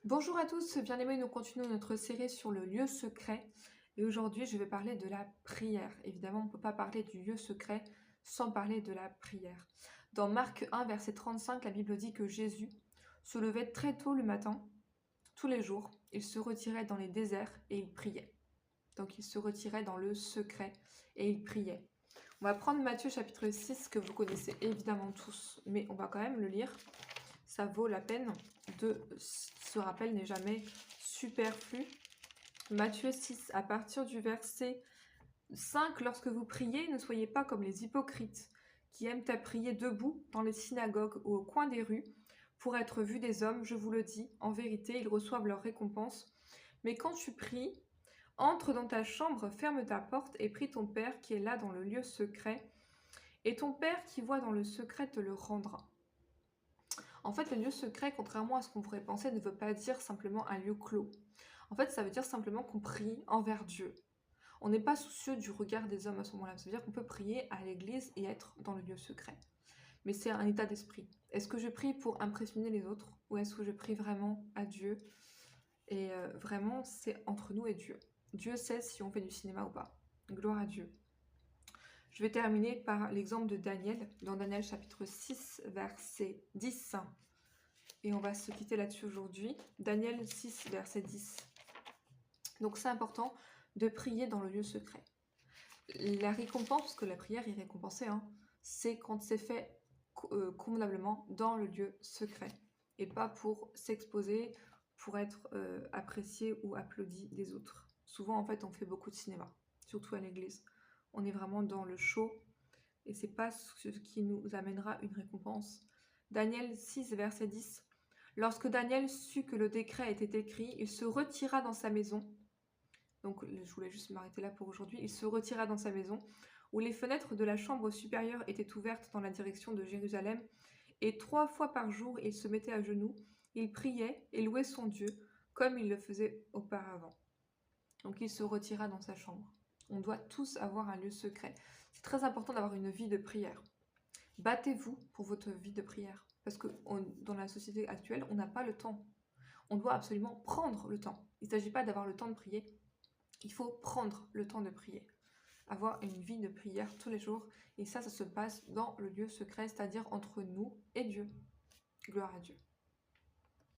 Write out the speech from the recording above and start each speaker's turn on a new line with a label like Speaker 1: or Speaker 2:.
Speaker 1: Bonjour à tous, bien-aimés, nous continuons notre série sur le lieu secret. Et aujourd'hui, je vais parler de la prière. Évidemment, on ne peut pas parler du lieu secret sans parler de la prière. Dans Marc 1, verset 35, la Bible dit que Jésus se levait très tôt le matin, tous les jours. Il se retirait dans les déserts et il priait. Donc il se retirait dans le secret et il priait. On va prendre Matthieu chapitre 6 que vous connaissez évidemment tous, mais on va quand même le lire. Ça vaut la peine ce rappel n'est jamais superflu. Matthieu 6, à partir du verset 5, lorsque vous priez, ne soyez pas comme les hypocrites qui aiment à prier debout dans les synagogues ou au coin des rues pour être vus des hommes. Je vous le dis, en vérité, ils reçoivent leur récompense. Mais quand tu pries, entre dans ta chambre, ferme ta porte et prie ton Père qui est là dans le lieu secret. Et ton Père qui voit dans le secret te le rendra. En fait, le lieu secret, contrairement à ce qu'on pourrait penser, ne veut pas dire simplement un lieu clos. En fait, ça veut dire simplement qu'on prie envers Dieu. On n'est pas soucieux du regard des hommes à ce moment-là. Ça veut dire qu'on peut prier à l'église et être dans le lieu secret. Mais c'est un état d'esprit. Est-ce que je prie pour impressionner les autres ou est-ce que je prie vraiment à Dieu? Et vraiment, c'est entre nous et Dieu. Dieu sait si on fait du cinéma ou pas. Gloire à Dieu. Je vais terminer par l'exemple de Daniel, dans Daniel chapitre 6, verset 10. Et on va se quitter là-dessus aujourd'hui. Daniel 6, verset 10. Donc c'est important de prier dans le lieu secret. La récompense, parce que la prière est récompensée, c'est quand c'est fait convenablement dans le lieu secret. Et pas pour s'exposer, pour être apprécié ou applaudi des autres. Souvent, en fait, on fait beaucoup de cinéma, surtout à l'église. On est vraiment dans le show et c'est pas ce qui nous amènera une récompense. Daniel 6, verset 10. Lorsque Daniel sut que le décret était écrit, il se retira dans sa maison. Donc, je voulais juste m'arrêter là pour aujourd'hui. Il se retira dans sa maison, où les fenêtres de la chambre supérieure étaient ouvertes dans la direction de Jérusalem. Et 3 fois par jour, il se mettait à genoux. Il priait et louait son Dieu, comme il le faisait auparavant. Donc, il se retira dans sa chambre. On doit tous avoir un lieu secret. C'est très important d'avoir une vie de prière. Battez-vous pour votre vie de prière. Parce que dans la société actuelle, on n'a pas le temps. On doit absolument prendre le temps. Il ne s'agit pas d'avoir le temps de prier. Il faut prendre le temps de prier. Avoir une vie de prière tous les jours. Et ça se passe dans le lieu secret, c'est-à-dire entre nous et Dieu. Gloire à Dieu.